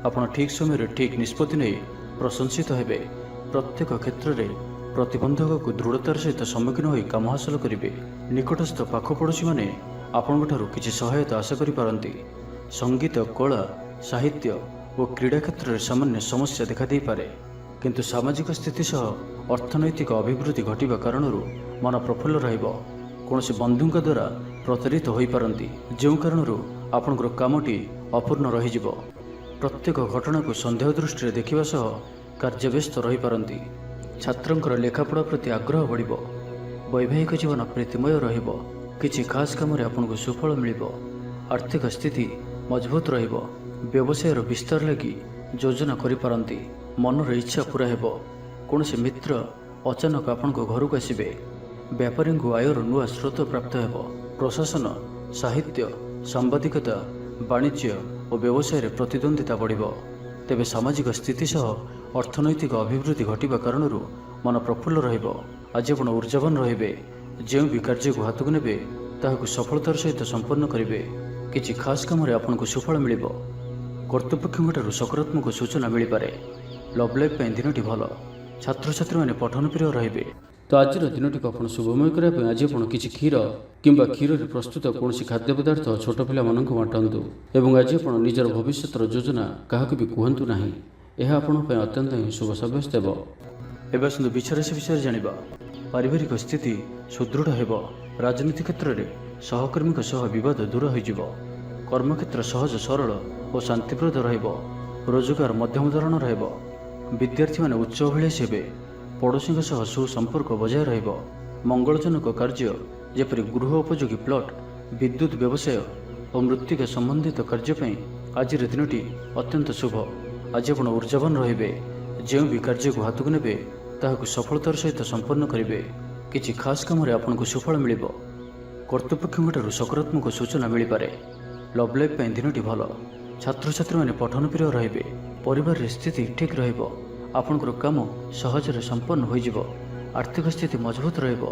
S1: ଆପଣ ଠିକ୍ ସମୟରେ ଠିକ୍ ନିଷ୍ପତ୍ତି ନେଇ ପ୍ରଶଂସିତ ହେବେ। ପ୍ରତ୍ୟେକ କ୍ଷେତ୍ରରେ ପ୍ରତିବନ୍ଧକକୁ ଦୃଢ଼ତାର ସହିତ ସମ୍ମୁଖୀନ ହୋଇ କାମ ହାସଲ କରିବେ। ନିକଟସ୍ଥ ପାଖ ପଡ଼ୋଶୀମାନେ ଆପଣଙ୍କଠାରୁ କିଛି ସହାୟତା ଆଶା କରିପାରନ୍ତି। ସଙ୍ଗୀତ, କଳା, ସାହିତ୍ୟ ଓ କ୍ରୀଡ଼ା କ୍ଷେତ୍ରରେ ସାମାନ୍ୟ ସମସ୍ୟା ଦେଖାଦେଇପାରେ। କିନ୍ତୁ ସାମାଜିକ ସ୍ଥିତି ସହ ଅର୍ଥନୈତିକ ଅଭିବୃଦ୍ଧି ଘଟିବା କାରଣରୁ ମନ ପ୍ରଫୁଲ୍ଲ ରହିବ। କୌଣସି ବନ୍ଧୁଙ୍କ ଦ୍ୱାରା ପ୍ରତାରିତ ହୋଇପାରନ୍ତି, ଯେଉଁ କାରଣରୁ ଆପଣଙ୍କର କାମଟି ଅପୂର୍ଣ୍ଣ ରହିଯିବ। ପ୍ରତ୍ୟେକ ଘଟଣାକୁ ସନ୍ଦେହ ଦୃଷ୍ଟିରେ ଦେଖିବା ସହ କାର୍ଯ୍ୟବ୍ୟସ୍ତ ରହିପାରନ୍ତି। ଛାତ୍ରଙ୍କର ଲେଖାପଢ଼ା ପ୍ରତି ଆଗ୍ରହ ବଢ଼ିବ। ବୈବାହିକ ଜୀବନ ପ୍ରୀତିମୟ ରହିବ। କିଛି ଖାସ୍ କାମରେ ଆପଣଙ୍କୁ ସୁଫଳ ମିଳିବ। ଆର୍ଥିକ ସ୍ଥିତି ମଜବୁତ ରହିବ। ବ୍ୟବସାୟର ବିସ୍ତାର ଲାଗି ଯୋଜନା କରିପାରନ୍ତି। ମନର ଇଚ୍ଛା ପୂରା ହେବ। କୌଣସି ମିତ୍ର ଅଚାନକ ଆପଣଙ୍କ ଘରକୁ ଆସିବେ। ବେପାରୀଙ୍କୁ ଆୟର ନୂଆ ସ୍ରୋତ ପ୍ରାପ୍ତ ହେବ। ପ୍ରଶାସନ, ସାହିତ୍ୟ, ସାମ୍ବାଦିକତା, ବାଣିଜ୍ୟ ଓ ବ୍ୟବସାୟରେ ପ୍ରତିଦ୍ୱନ୍ଦ୍ୱିତା ବଢ଼ିବ। ତେବେ ସାମାଜିକ ସ୍ଥିତି ସହ ଅର୍ଥନୈତିକ ଅଭିବୃଦ୍ଧି ଘଟିବା କାରଣରୁ ମନ ପ୍ରଫୁଲ୍ଲ ରହିବ। ଆଜି ଆପଣ ଊର୍ଜାବାନ ରହିବେ। ଯେଉଁ ବି କାର୍ଯ୍ୟକୁ ହାତକୁ ନେବେ ତାହାକୁ ସଫଳତାର ସହିତ ସମ୍ପନ୍ନ କରିବେ। କିଛି ଖାସ୍ କାମରେ ଆପଣଙ୍କୁ ସୁଫଳ ମିଳିବ। କର୍ତ୍ତୃପକ୍ଷଙ୍କଠାରୁ ସକାରାତ୍ମକ ସୂଚନା ମିଳିପାରେ। ଲଭ୍ ଲାଇଫ୍ ପାଇଁ ଦିନଟି ଭଲ। ଛାତ୍ରଛାତ୍ରୀମାନେ ପଠନ ପ୍ରିୟ ରହିବେ। ତ ଆଜିର ଦିନଟିକୁ ଆପଣ ଶୁଭମୟ କରିବା ପାଇଁ ଆଜି ଆପଣ କିଛି କ୍ଷୀର କିମ୍ବା କ୍ଷୀରରେ ପ୍ରସ୍ତୁତ କୌଣସି ଖାଦ୍ୟ ପଦାର୍ଥ ଛୋଟ ପିଲାମାନଙ୍କୁ ବାଣ୍ଟନ୍ତୁ ଏବଂ ଆଜି ଆପଣ ନିଜର ଭବିଷ୍ୟତର ଯୋଜନା କାହାକୁ ବି କୁହନ୍ତୁ ନାହିଁ। ଏହା ଆପଣଙ୍କ ପାଇଁ ଅତ୍ୟନ୍ତ ହିଁ ଶୁଭ ସାବ୍ୟସ୍ତ ହେବ। ଏବେ ଆସନ୍ତୁ ବୃଷ ରାଶି ବିଷୟରେ ଜାଣିବା। ପାରିବାରିକ ସ୍ଥିତି ସୁଦୃଢ଼ ହେବ। ରାଜନୀତି କ୍ଷେତ୍ରରେ ସହକର୍ମୀଙ୍କ ସହ ବିବାଦ ଦୂର ହୋଇଯିବ। କର୍ମକ୍ଷେତ୍ର ସହଜ ସରଳ ଓ ଶାନ୍ତିପ୍ରଦ ରହିବ। ରୋଜଗାର ମଧ୍ୟମ ଧରଣର ହେବ। ବିଦ୍ୟାର୍ଥୀମାନେ ଉଚ୍ଚ ଅଭିଳାଷୀ ହେବେ। ପଡ଼ୋଶୀଙ୍କ ସହ ସୁସମ୍ପର୍କ ବଜାୟ ରହିବ। ମଙ୍ଗଳଜନକ କାର୍ଯ୍ୟ ଯେପରି ଗୃହ ଉପଯୋଗୀ ପ୍ଲଟ୍, ବିଦ୍ୟୁତ୍ ବ୍ୟବସାୟ ଓ ମୃତ୍ତିକା ସମ୍ବନ୍ଧିତ କାର୍ଯ୍ୟ ପାଇଁ ଆଜିର ଦିନଟି ଅତ୍ୟନ୍ତ ଶୁଭ। ଆଜି ଆପଣ ଊର୍ଜାବାନ ରହିବେ। ଯେଉଁ ବି କାର୍ଯ୍ୟକୁ ହାତକୁ ନେବେ ତାହାକୁ ସଫଳତାର ସହିତ ସମ୍ପନ୍ନ କରିବେ। କିଛି ଖାସ୍ କାମରେ ଆପଣଙ୍କୁ ସୁଫଳ ମିଳିବ। କର୍ତ୍ତୃପକ୍ଷଙ୍କଠାରୁ ସକାରାତ୍ମକ ସୂଚନା ମିଳିପାରେ। ଲଭ୍ ଲାଇଫ୍ ପାଇଁ ଦିନଟି ଭଲ। ଛାତ୍ରଛାତ୍ରୀମାନେ ପଠନ ପ୍ରିୟ ରହିବେ। ପରିବାରରେ ସ୍ଥିତି ଠିକ୍ ରହିବ। ଆପଣଙ୍କର କାମ ସହଜରେ ସମ୍ପନ୍ନ ହୋଇଯିବ। ଆର୍ଥିକ ସ୍ଥିତି ମଜବୁତ ରହିବ।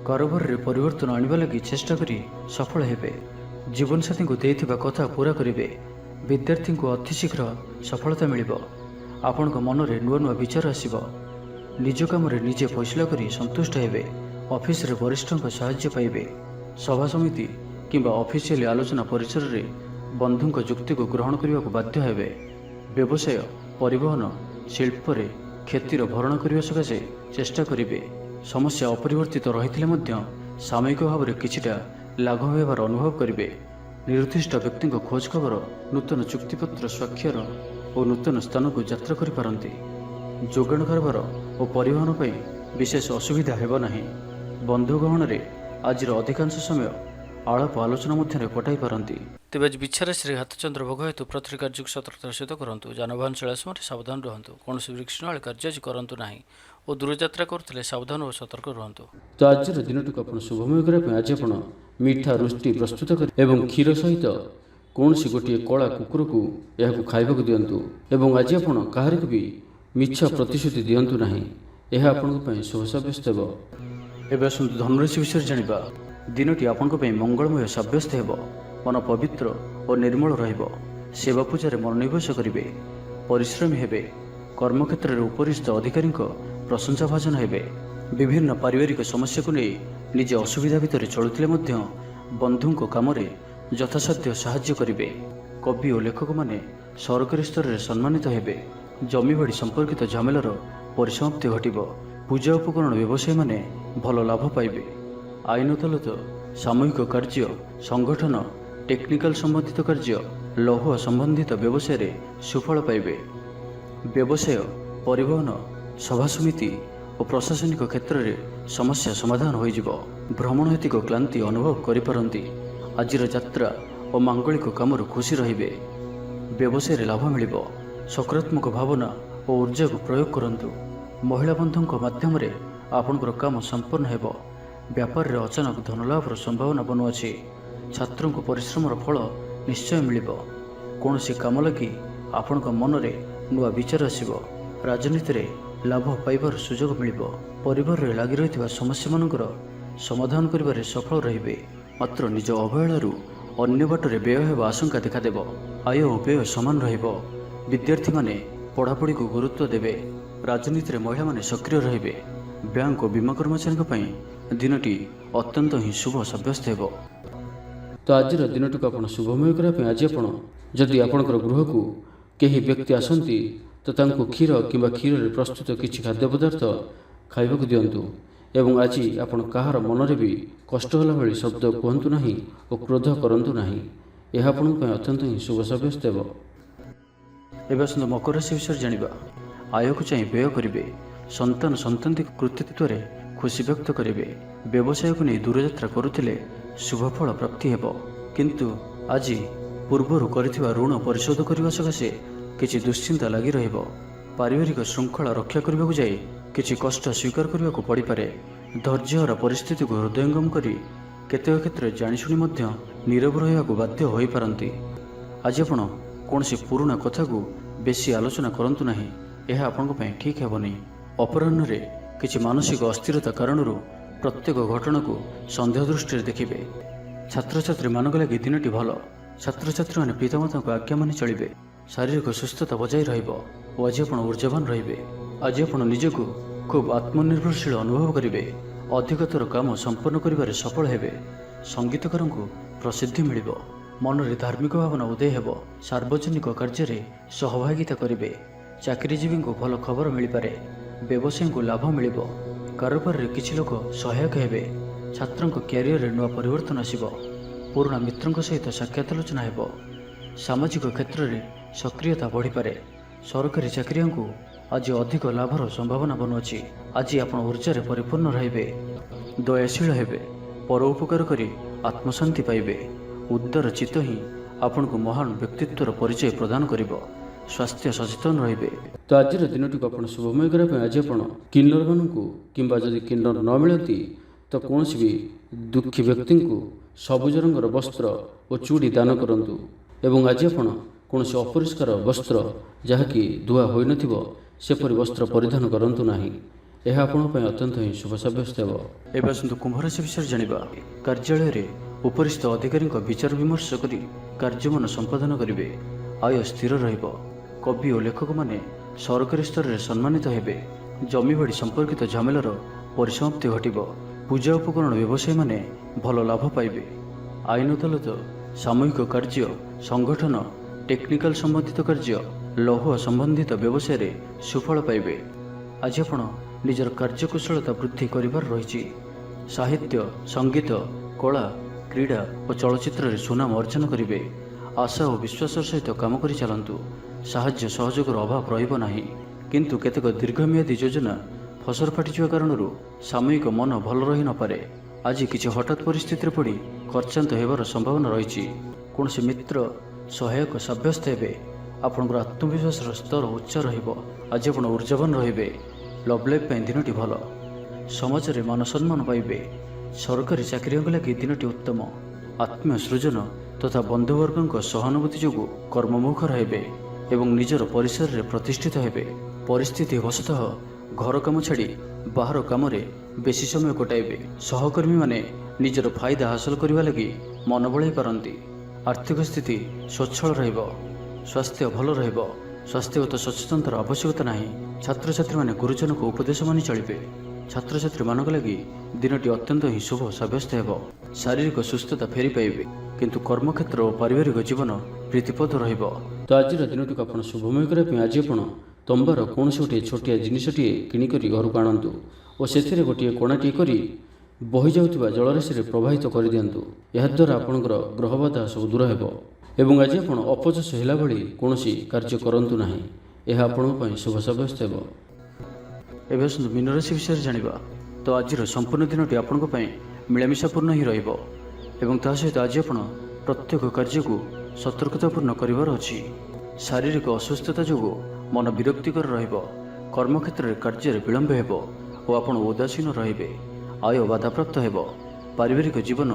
S1: କାରବାରରେ ପରିବର୍ତ୍ତନ ଆଣିବା ଲାଗି ଚେଷ୍ଟା କରି ସଫଳ ହେବେ। ଜୀବନସାଥୀଙ୍କୁ ଦେଇଥିବା କଥା ପୂରା କରିବେ। ବିଦ୍ୟାର୍ଥୀଙ୍କୁ ଅତି ଶୀଘ୍ର ସଫଳତା ମିଳିବ। ଆପଣଙ୍କ ମନରେ ନୂଆ ନୂଆ ବିଚାର ଆସିବ। ନିଜ କାମରେ ନିଜେ ଫଇସଲା କରି ସନ୍ତୁଷ୍ଟ ହେବେ। ଅଫିସରେ ବରିଷ୍ଠଙ୍କ ସାହାଯ୍ୟ ପାଇବେ। ସଭା ସମିତି କିମ୍ବା ଅଫିସିଆଲି ଆଲୋଚନା ପରିସରରେ ବନ୍ଧୁଙ୍କ ଯୁକ୍ତିକୁ ଗ୍ରହଣ କରିବାକୁ ବାଧ୍ୟ ହେବେ। ବ୍ୟବସାୟ, ପରିବହନ, ଶିଳ୍ପରେ କ୍ଷତିର ଭରଣ କରିବା ସକାଶେ ଚେଷ୍ଟା କରିବେ। ସମସ୍ୟା ଅପରିବର୍ତ୍ତିତ ରହିଥିଲେ ମଧ୍ୟ ସାମୟିକ ଭାବରେ କିଛିଟା ଲାଘବ ହେବାର ଅନୁଭବ କରିବେ। ନିର୍ଦ୍ଦିଷ୍ଟ ବ୍ୟକ୍ତିଙ୍କ ଖୋଜ ଖବର, ନୂତନ ଚୁକ୍ତିପତ୍ର ସ୍ୱାକ୍ଷର ଓ ନୂତନ ସ୍ଥାନକୁ ଯାତ୍ରା କରିପାରନ୍ତି। ଯୋଗାଣ କାରବାର ଓ ପରିବହନ ପାଇଁ ବିଶେଷ ଅସୁବିଧା ହେବ ନାହିଁ। ବନ୍ଧୁ ଗହଣରେ ଆଜିର ଅଧିକାଂଶ ସମୟ ଆଳାପ ଆଲୋଚନା ମଧ୍ୟରେ କଟାଇ ପାରନ୍ତି। ତେବେ ଆଜି ବିଛାରାଶିରେ ହାତଚନ୍ଦ୍ର ଭୋଗ ହେତୁ ପ୍ରତି କାର୍ଯ୍ୟକୁ ସତର୍କତାର ସହିତ କରନ୍ତୁ। ଯାନବାହନ ଚଳାଇବା ସମୟରେ ସାବଧାନ ରୁହନ୍ତୁ। କୌଣସି ବିଶୃଙ୍ଖଳ କାର୍ଯ୍ୟ ଆଜି କରନ୍ତୁ ନାହିଁ ଓ ଦୂରଯାତ୍ରା କରୁଥିଲେ ସାବଧାନ ଓ ସତର୍କ ରୁହନ୍ତୁ। ତ ଆଜିର ଦିନଟିକୁ ଆପଣ ଶୁଭମୟ କରିବା ପାଇଁ ଆଜି ଆପଣ ମିଠା ରୁଟି ପ୍ରସ୍ତୁତ କରି ଏବଂ କ୍ଷୀର ସହିତ କୌଣସି ଗୋଟିଏ କଳା କୁକୁରକୁ ଏହାକୁ ଖାଇବାକୁ ଦିଅନ୍ତୁ। ଏବଂ ଆଜି ଆପଣ କାହାରିକୁ ବି ମିଛ ପ୍ରତିଶ୍ରୁତି ଦିଅନ୍ତୁ ନାହିଁ। ଏହା ଆପଣଙ୍କ ପାଇଁ ଶୁଭ ସାବ୍ୟସ୍ତ ହେବ। ଏବେ ଆସନ୍ତୁ ଧନୁରାଶି ବିଷୟରେ ଜାଣିବା। ଦିନଟି ଆପଣଙ୍କ ପାଇଁ ମଙ୍ଗଳମୟ ସାବ୍ୟସ୍ତ ହେବ। ମନ ପବିତ୍ର ଓ ନିର୍ମଳ ରହିବ। ସେବା ପୂଜାରେ ମନୋନିବେଶ କରିବେ। ପରିଶ୍ରମୀ ହେବେ। କର୍ମକ୍ଷେତ୍ରରେ ଉପରିସ୍ଥ ଅଧିକାରୀଙ୍କ ପ୍ରଶଂସା ଭାଜନ ହେବେ। ବିଭିନ୍ନ ପାରିବାରିକ ସମସ୍ୟାକୁ ନେଇ ନିଜେ ଅସୁବିଧା ଭିତରେ ଚଳୁଥିଲେ ମଧ୍ୟ ବନ୍ଧୁଙ୍କ କାମରେ ଯଥାସାଧ୍ୟ ସାହାଯ୍ୟ କରିବେ। କବି ଓ ଲେଖକମାନେ ସରକାରୀ ସ୍ତରରେ ସମ୍ମାନିତ ହେବେ। ଜମିବାଡ଼ି ସମ୍ପର୍କିତ ଝାମେଲାର ପରିସମାପ୍ତି ଘଟିବ। ପୂଜା ଉପକରଣ ବ୍ୟବସାୟୀମାନେ ଭଲ ଲାଭ ପାଇବେ। ଆଇନ ଅଦାଲତ, ସାମୂହିକ କାର୍ଯ୍ୟ, ସଂଗଠନ, ଟେକ୍ନିକାଲ ସମ୍ବନ୍ଧିତ କାର୍ଯ୍ୟ, ଲୌହ ସମ୍ବନ୍ଧିତ ବ୍ୟବସାୟରେ ସୁଫଳ ପାଇବେ। ବ୍ୟବସାୟ, ପରିବହନ, ସଭାସମିତି ଓ ପ୍ରଶାସନିକ କ୍ଷେତ୍ରରେ ସମସ୍ୟା ସମାଧାନ ହୋଇଯିବ। ଭ୍ରମଣ ହେତିକ କ୍ଳାନ୍ତି ଅନୁଭବ କରିପାରନ୍ତି। ଆଜିର ଯାତ୍ରା ଓ ମାଙ୍ଗଳିକ କାମରୁ ଖୁସି ରହିବେ। ବ୍ୟବସାୟରେ ଲାଭ ମିଳିବ। ସକାରାତ୍ମକ ଭାବନା ଓ ଉର୍ଜାକୁ ପ୍ରୟୋଗ କରନ୍ତୁ। ମହିଳା ବନ୍ଧୁଙ୍କ ମାଧ୍ୟମରେ ଆପଣଙ୍କର କାମ ସମ୍ପନ୍ନ ହେବ। ବ୍ୟାପାରରେ ଅଚାନକ ଧନଲାଭର ସମ୍ଭାବନା ବନୁଅଛି। ଛାତ୍ରଙ୍କୁ ପରିଶ୍ରମର ଫଳ ନିଶ୍ଚୟ ମିଳିବ। କୌଣସି କାମ ଲାଗି ଆପଣଙ୍କ ମନରେ ନୂଆ ବିଚାର ଆସିବ। ରାଜନୀତିରେ ଲାଭ ପାଇବାର ସୁଯୋଗ ମିଳିବ। ପରିବାରରେ ଲାଗି ରହିଥିବା ସମସ୍ୟାମାନଙ୍କର ସମାଧାନ କରିବାରେ ସଫଳ ରହିବେ। ମାତ୍ର ନିଜ ଅବହେଳାରୁ ଅନ୍ୟ ବାଟରେ ବ୍ୟୟ ହେବା ଆଶଙ୍କା ଦେଖାଦେବ। ଆୟ ଓ ବ୍ୟୟ ସମାନ ରହିବ। ବିଦ୍ୟାର୍ଥୀମାନେ ପଢ଼ାପଢ଼ିକୁ ଗୁରୁତ୍ୱ ଦେବେ। ରାଜନୀତିରେ ମହିଳାମାନେ ସକ୍ରିୟ ରହିବେ। ବ୍ୟାଙ୍କ ଓ ବୀମା କର୍ମଚାରୀଙ୍କ ପାଇଁ ଦିନଟି ଅତ୍ୟନ୍ତ ହିଁ ଶୁଭ ସାବ୍ୟସ୍ତ ହେବ। ତ ଆଜିର ଦିନଟିକୁ ଆପଣ ଶୁଭମୟ କରିବା ପାଇଁ ଆଜି ଆପଣ ଯଦି ଆପଣଙ୍କର ଗୃହକୁ କେହି ବ୍ୟକ୍ତି ଆସନ୍ତି ତ ତାଙ୍କୁ କ୍ଷୀର କିମ୍ବା କ୍ଷୀରରେ ପ୍ରସ୍ତୁତ କିଛି ଖାଦ୍ୟ ପଦାର୍ଥ ଖାଇବାକୁ ଦିଅନ୍ତୁ। ଏବଂ ଆଜି ଆପଣ କାହାର ମନରେ ବି କଷ୍ଟ ହେଲା ଭଳି ଶବ୍ଦ କୁହନ୍ତୁ ନାହିଁ ଓ କ୍ରୋଧ କରନ୍ତୁ ନାହିଁ। ଏହା ଆପଣଙ୍କ ପାଇଁ ଅତ୍ୟନ୍ତ ହିଁ ଶୁଭ ସାବ୍ୟସ୍ତ ହେବ। ଏବେ ଆସନ୍ତୁ ମକର ରାଶି ବିଷୟରେ ଜାଣିବା। ଆୟକୁ ଚାହିଁ ବ୍ୟୟ କରିବେ। ସନ୍ତାନଙ୍କ କୃତିତ୍ୱରେ ଖୁସି ବ୍ୟକ୍ତ କରିବେ। ବ୍ୟବସାୟକୁ ନେଇ ଦୂରଯାତ୍ରା କରୁଥିଲେ ଶୁଭଫଳ ପ୍ରାପ୍ତି ହେବ। କିନ୍ତୁ ଆଜି ପୂର୍ବରୁ କରିଥିବା ଋଣ ପରିଶୋଧ କରିବା ସକାଶେ କିଛି ଦୁଶ୍ଚିନ୍ତା ଲାଗି ରହିବ। ପାରିବାରିକ ଶୃଙ୍ଖଳା ରକ୍ଷା କରିବାକୁ ଯାଇ କିଛି କଷ୍ଟ ସ୍ୱୀକାର କରିବାକୁ ପଡ଼ିପାରେ। ଧୈର୍ଯ୍ୟହରା ପରିସ୍ଥିତିକୁ ହୃଦୟଙ୍ଗମ କରି କେତେକ କ୍ଷେତ୍ରରେ ଜାଣିଶୁଣି ମଧ୍ୟ ନୀରବ ରହିବାକୁ ବାଧ୍ୟ ହୋଇପାରନ୍ତି। ଆଜି ଆପଣ କୌଣସି ପୁରୁଣା କଥାକୁ ବେଶୀ ଆଲୋଚନା କରନ୍ତୁ ନାହିଁ। ଏହା ଆପଣଙ୍କ ପାଇଁ ଠିକ୍ ହେବନି। ଅପରାହ୍ନରେ କିଛି ମାନସିକ ଅସ୍ଥିରତା କାରଣରୁ ପ୍ରତ୍ୟେକ ଘଟଣାକୁ ସନ୍ଦେହ ଦୃଷ୍ଟିରେ ଦେଖିବେ। ଛାତ୍ରଛାତ୍ରୀମାନଙ୍କ ଲାଗି ଦିନଟି ଭଲ। ଛାତ୍ରଛାତ୍ରୀମାନେ ପିତାମାତାଙ୍କ ଆଜ୍ଞା ମାନି ଚଳିବେ। ଶାରୀରିକ ସୁସ୍ଥତା ବଜାୟ ରହିବ ଓ ଆଜି ଆପଣ ଊର୍ଜାବାନ ରହିବେ। ଆଜି ଆପଣ ନିଜକୁ ଖୁବ୍ ଆତ୍ମନିର୍ଭରଶୀଳ ଅନୁଭବ କରିବେ। ଅଧିକତର କାମ ସମ୍ପନ୍ନ କରିବାରେ ସଫଳ ହେବେ। ସଙ୍ଗୀତକାରଙ୍କୁ ପ୍ରସିଦ୍ଧି ମିଳିବ। ମନରେ ଧାର୍ମିକ ଭାବନା ଉଦୟ ହେବ। ସାର୍ବଜନିକ କାର୍ଯ୍ୟରେ ସହଭାଗିତା କରିବେ। ଚାକିରିଜୀବୀଙ୍କୁ ଭଲ ଖବର ମିଳିପାରେ। ବ୍ୟବସାୟୀଙ୍କୁ ଲାଭ ମିଳିବ। କାରବାରରେ କିଛି ଲୋକ ସହାୟକ ହେବେ। ଛାତ୍ରଙ୍କ କ୍ୟାରିୟରରେ ନୂଆ ପରିବର୍ତ୍ତନ ଆସିବ। ପୁରୁଣା ମିତ୍ରଙ୍କ ସହିତ ସାକ୍ଷାତ ଆଲୋଚନା ହେବ। ସାମାଜିକ କ୍ଷେତ୍ରରେ ସକ୍ରିୟତା ବଢ଼ିପାରେ। ସରକାରୀ ଚାକିରିଆଙ୍କୁ ଆଜି ଅଧିକ ଲାଭର ସମ୍ଭାବନା ବନୁଅଛି। ଆଜି ଆପଣ ଊର୍ଜାରେ ପରିପୂର୍ଣ୍ଣ ରହିବେ। ଦୟାଶୀଳ ହେବେ। ପର ଉପକାର କରି ଆତ୍ମଶାନ୍ତି ପାଇବେ। ଉଦାର ଚିତ୍ତ ହିଁ ଆପଣଙ୍କୁ ମହାନ ବ୍ୟକ୍ତିତ୍ୱର ପରିଚୟ ପ୍ରଦାନ କରିବ। ସ୍ୱାସ୍ଥ୍ୟ ସଚେତନ ରହିବେ। ତ ଆଜିର ଦିନଟିକୁ ଆପଣ ଶୁଭମୟ କରିବା ପାଇଁ ଆଜି ଆପଣ କିନ୍ନରମାନଙ୍କୁ କିମ୍ବା ଯଦି କିନ୍ନର ନ ମିଳନ୍ତି ତ କୌଣସି ବି ଦୁଃଖୀ ବ୍ୟକ୍ତିଙ୍କୁ ସବୁଜ ରଙ୍ଗର ବସ୍ତ୍ର ଓ ଚୁଡ଼ି ଦାନ କରନ୍ତୁ। ଏବଂ ଆଜି ଆପଣ କୌଣସି ଅପରିଷ୍କାର ବସ୍ତ୍ର ଯାହାକି ଧୁଆ ହୋଇନଥିବ ସେପରି ବସ୍ତ୍ର ପରିଧାନ କରନ୍ତୁ ନାହିଁ। ଏହା ଆପଣଙ୍କ ପାଇଁ ଅତ୍ୟନ୍ତ ହିଁ ଶୁଭ ସାବ୍ୟସ୍ତ ହେବ। ଏବେ ଆସନ୍ତୁ କୁମ୍ଭ ରାଶି ବିଷୟରେ ଜାଣିବା। କାର୍ଯ୍ୟାଳୟରେ ଉପରିସ୍ଥ ଅଧିକାରୀଙ୍କ ବିଚାର ବିମର୍ଶ କରି କାର୍ଯ୍ୟମାନ ସମ୍ପାଦନ କରିବେ। ଆୟ ସ୍ଥିର ରହିବ। କବି ଓ ଲେଖକମାନେ ସରକାରୀ ସ୍ତରରେ ସମ୍ମାନିତ ହେବେ। ଜମିବାଡ଼ି ସମ୍ପର୍କିତ ଝାମେଲାର ପରିସମାପ୍ତି ଘଟିବ। ପୂଜା ଉପକରଣ ବ୍ୟବସାୟୀମାନେ ଭଲ ଲାଭ ପାଇବେ। ଆଇନ ଅଦାଲତ, ସାମୂହିକ କାର୍ଯ୍ୟ, ସଂଗଠନ, ଟେକ୍ନିକାଲ ସମ୍ବନ୍ଧିତ କାର୍ଯ୍ୟ, ଲୌହ ସମ୍ବନ୍ଧିତ ବ୍ୟବସାୟରେ ସୁଫଳ ପାଇବେ। ଆଜି ଆପଣ ନିଜର କାର୍ଯ୍ୟକୁଶଳତା ବୃଦ୍ଧି କରିବାର ରହିଛି। ସାହିତ୍ୟ, ସଙ୍ଗୀତ, କଳା, କ୍ରୀଡ଼ା ଓ ଚଳଚ୍ଚିତ୍ରରେ ସୁନାମ ଅର୍ଜନ କରିବେ। ଆଶା ଓ ବିଶ୍ୱାସର ସହିତ କାମ କରି ଚାଲନ୍ତୁ। ସାହାଯ୍ୟ ସହଯୋଗର ଅଭାବ ରହିବ ନାହିଁ। କିନ୍ତୁ କେତେକ ଦୀର୍ଘମିଆଦୀ ଯୋଜନା ଫସର ଫାଟିଯିବା କାରଣରୁ ସାମୟିକ ମନ ଭଲ ରହିନପାରେ। ଆଜି କିଛି ହଠାତ୍ ପରିସ୍ଥିତିରେ ପଡ଼ି ଖର୍ଚ୍ଚାନ୍ତ ହେବାର ସମ୍ଭାବନା ରହିଛି। କୌଣସି ମିତ୍ର ସହାୟକ ସାବ୍ୟସ୍ତ ହେବେ। ଆପଣଙ୍କର ଆତ୍ମବିଶ୍ୱାସର ସ୍ତର ଉଚ୍ଚ ରହିବ। ଆଜି ଆପଣ ଉର୍ଜାବାନ ରହିବେ। ଲଭ୍ ଲାଇଫ୍ ପାଇଁ ଦିନଟି ଭଲ। ସମାଜରେ ମାନ ସମ୍ମାନ ପାଇବେ। ସରକାରୀ ଚାକିରିଙ୍କ ଲାଗି ଦିନଟି ଉତ୍ତମ। ଆତ୍ମୀୟ ସୃଜନ ତଥା ବନ୍ଧୁବର୍ଗଙ୍କ ସହାନୁଭୂତି ଯୋଗୁଁ କର୍ମମୁଖର ହେବେ ଏବଂ ନିଜର ପରିସରରେ ପ୍ରତିଷ୍ଠିତ ହେବେ। ପରିସ୍ଥିତି ବଶତଃ ଘର କାମ ଛାଡ଼ି ବାହାର କାମରେ ବେଶୀ ସମୟ କଟାଇବେ। ସହକର୍ମୀମାନେ ନିଜର ଫାଇଦା ହାସଲ କରିବା ଲାଗି ମନ ବଳାଇ ପାରନ୍ତି। ଆର୍ଥିକ ସ୍ଥିତି ସ୍ୱଚ୍ଛଳ ରହିବ। ସ୍ୱାସ୍ଥ୍ୟ ଭଲ ରହିବ। ସ୍ୱାସ୍ଥ୍ୟଗତ ସଚେତନତାର ଆବଶ୍ୟକତା ନାହିଁ। ଛାତ୍ରଛାତ୍ରୀମାନେ ଗୁରୁଜନଙ୍କ ଉପଦେଶ ମାନି ଚଳିବେ। ଛାତ୍ରଛାତ୍ରୀମାନଙ୍କ ଲାଗି ଦିନଟି ଅତ୍ୟନ୍ତ ହିଁ ଶୁଭ ସାବ୍ୟସ୍ତ ହେବ। ଶାରୀରିକ ସୁସ୍ଥତା ଫେରି ପାଇବେ। କିନ୍ତୁ କର୍ମକ୍ଷେତ୍ର ଓ ପାରିବାରିକ ଜୀବନ ପ୍ରୀତିପଦ ରହିବ। ତ ଆଜିର ଦିନଟିକୁ ଆପଣ ଶୁଭମୟ କରିବା ପାଇଁ ଆଜି ଆପଣ ତମ୍ବାର କୌଣସି ଗୋଟିଏ ଛୋଟିଆ ଜିନିଷଟିଏ କିଣିକରି ଘରକୁ ଆଣନ୍ତୁ ଓ ସେଥିରେ ଗୋଟିଏ କୋଣାଟିଏ କରି ବହିଯାଉଥିବା ଜଳରାଶିରେ ପ୍ରବାହିତ କରିଦିଅନ୍ତୁ। ଏହାଦ୍ୱାରା ଆପଣଙ୍କର ଗ୍ରହବାଧା ସବୁ ଦୂର ହେବ। ଏବଂ ଆଜି ଆପଣ ଅପଯଶ ହେଲା ଭଳି କୌଣସି କାର୍ଯ୍ୟ କରନ୍ତୁ ନାହିଁ। ଏହା ଆପଣଙ୍କ ପାଇଁ ଶୁଭ ସାବ୍ୟସ୍ତ ହେବ। ଏବେ ଆସନ୍ତୁ ମୀନ ରାଶି ବିଷୟରେ ଜାଣିବା। ତ ଆଜିର ସମ୍ପୂର୍ଣ୍ଣ ଦିନଟି ଆପଣଙ୍କ ପାଇଁ ମିଳାମିଶାପୂର୍ଣ୍ଣ ହିଁ ରହିବ ଏବଂ ତା ସହିତ ଆଜି ଆପଣ ପ୍ରତ୍ୟେକ କାର୍ଯ୍ୟକୁ ସତର୍କତାପୂର୍ଣ୍ଣ କରିବାର ଅଛି। ଶାରୀରିକ ଅସୁସ୍ଥତା ଯୋଗୁଁ ମନ ବିରକ୍ତିକର ରହିବ। କର୍ମକ୍ଷେତ୍ରରେ କାର୍ଯ୍ୟରେ ବିଳମ୍ବ ହେବ ଓ ଆପଣ ଉଦାସୀନ ରହିବେ। ଆୟ ବାଧାପ୍ରାପ୍ତ ହେବ। ପାରିବାରିକ ଜୀବନ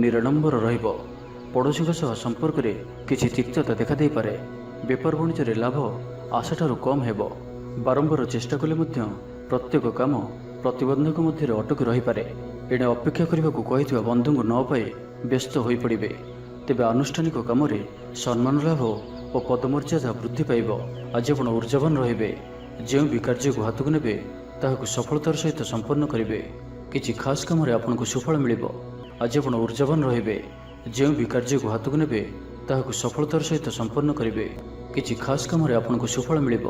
S1: ନିରାଡମ୍ବର ରହିବ। ପଡ଼ୋଶୀଙ୍କ ସହ ସମ୍ପର୍କରେ କିଛି ତିକ୍ତତା ଦେଖାଦେଇପାରେ। ବେପାର ବାଣିଜ୍ୟରେ ଲାଭ ଆଶାଠାରୁ କମ୍ ହେବ। ବାରମ୍ବାର ଚେଷ୍ଟା କଲେ ମଧ୍ୟ ପ୍ରତ୍ୟେକ କାମ ପ୍ରତିବନ୍ଧକ ମଧ୍ୟରେ ଅଟକି ରହିପାରେ। ଏଣେ ଅପେକ୍ଷା କରିବାକୁ କହିଥିବା ବନ୍ଧୁଙ୍କୁ ନ ପାଇ ବ୍ୟସ୍ତ ହୋଇପଡ଼ିବେ। ତେବେ ଆନୁଷ୍ଠାନିକ କାମରେ ସମ୍ମାନ ଲାଭ ଓ ପଦମର୍ଯ୍ୟାଦା ବୃଦ୍ଧି ପାଇବ। ଆଜି ଆପଣ ଉର୍ଜାବାନ ରହିବେ। ଯେଉଁ ବି କାର୍ଯ୍ୟକୁ ହାତକୁ ନେବେ ତାହାକୁ ସଫଳତାର ସହିତ ସମ୍ପନ୍ନ କରିବେ। କିଛି ଖାସ୍ କାମରେ ଆପଣଙ୍କୁ ସୁଫଳ ମିଳିବ। ଆଜି ଆପଣ ଉର୍ଜାବାନ ରହିବେ। ଯେଉଁ ବି କାର୍ଯ୍ୟକୁ ହାତକୁ ନେବେ ତାହାକୁ ସଫଳତାର ସହିତ ସମ୍ପନ୍ନ କରିବେ। କିଛି ଖାସ୍ କାମରେ ଆପଣଙ୍କୁ ସୁଫଳ ମିଳିବ।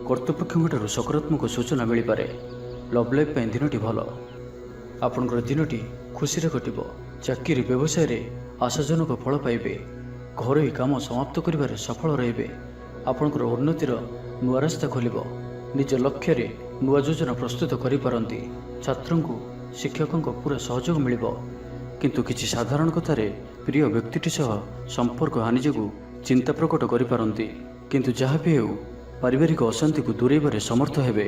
S1: କର୍ତ୍ତୃପକ୍ଷଙ୍କଠାରୁ ସକାରାତ୍ମକ ସୂଚନା ମିଳିପାରେ। ଲଭ୍ ଲାଇଫ୍ ପାଇଁ ଦିନଟି ଭଲ। ଆପଣଙ୍କର ଦିନଟି ଖୁସିରେ କଟିବ। ଚାକିରି ବ୍ୟବସାୟରେ ଆଶାଜନକ ଫଳ ପାଇବେ। ଘରୋଇ କାମ ସମାପ୍ତ କରିବାରେ ସଫଳ ରହିବେ। ଆପଣଙ୍କର ଉନ୍ନତିର ନୂଆ ରାସ୍ତା ଖୋଲିବ। ନିଜ ଲକ୍ଷ୍ୟରେ ନୂଆ ଯୋଜନା ପ୍ରସ୍ତୁତ କରିପାରନ୍ତି। ଛାତ୍ରଙ୍କୁ ଶିକ୍ଷକଙ୍କ ପୁରା ସହଯୋଗ ମିଳିବ। କିନ୍ତୁ କିଛି ସାଧାରଣ କଥାରେ ପ୍ରିୟ ବ୍ୟକ୍ତିଟି ସହ ସମ୍ପର୍କ ହାନି ଯୋଗୁଁ ଚିନ୍ତା ପ୍ରକଟ କରିପାରନ୍ତି। କିନ୍ତୁ ଯାହା ବି ହେଉ ପାରିବାରିକ ଅଶାନ୍ତିକୁ ଦୂରେଇବାରେ ସମର୍ଥ ହେବେ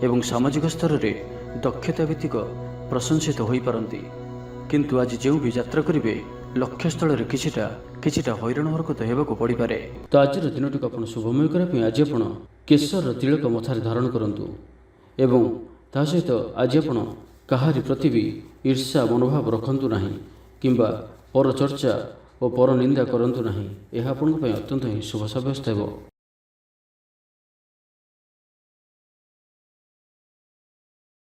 S1: ଏବଂ ସାମାଜିକ ସ୍ତରରେ ଦକ୍ଷତା ଭିତ୍ତିକ ପ୍ରଶଂସିତ ହୋଇପାରନ୍ତି। କିନ୍ତୁ ଆଜି ଯେଉଁ ବି ଯାତ୍ରା କରିବେ ଲକ୍ଷ୍ୟସ୍ଥଳରେ କିଛିଟା ହଇରାଣ ହରକତ ହେବାକୁ ପଡ଼ିପାରେ। ତ ଆଜିର ଦିନଟିକୁ ଆପଣ ଶୁଭମୟ କରିବା ପାଇଁ ଆଜି ଆପଣ କେଶରର ତିଳକ ମଥାରେ ଧାରଣ କରନ୍ତୁ ଏବଂ ତା ସହିତ ଆଜି ଆପଣ କାହାରି ପ୍ରତି ବି ଈର୍ଷା ମନୋଭାବ ରଖନ୍ତୁ ନାହିଁ କିମ୍ବା ପରଚର୍ଚ୍ଚା ଓ ପରନିନ୍ଦା କରନ୍ତୁ ନାହିଁ। ଏହା ଆପଣଙ୍କ ପାଇଁ ଅତ୍ୟନ୍ତ ହିଁ ଶୁଭ ସାବ୍ୟସ୍ତ ହେବ।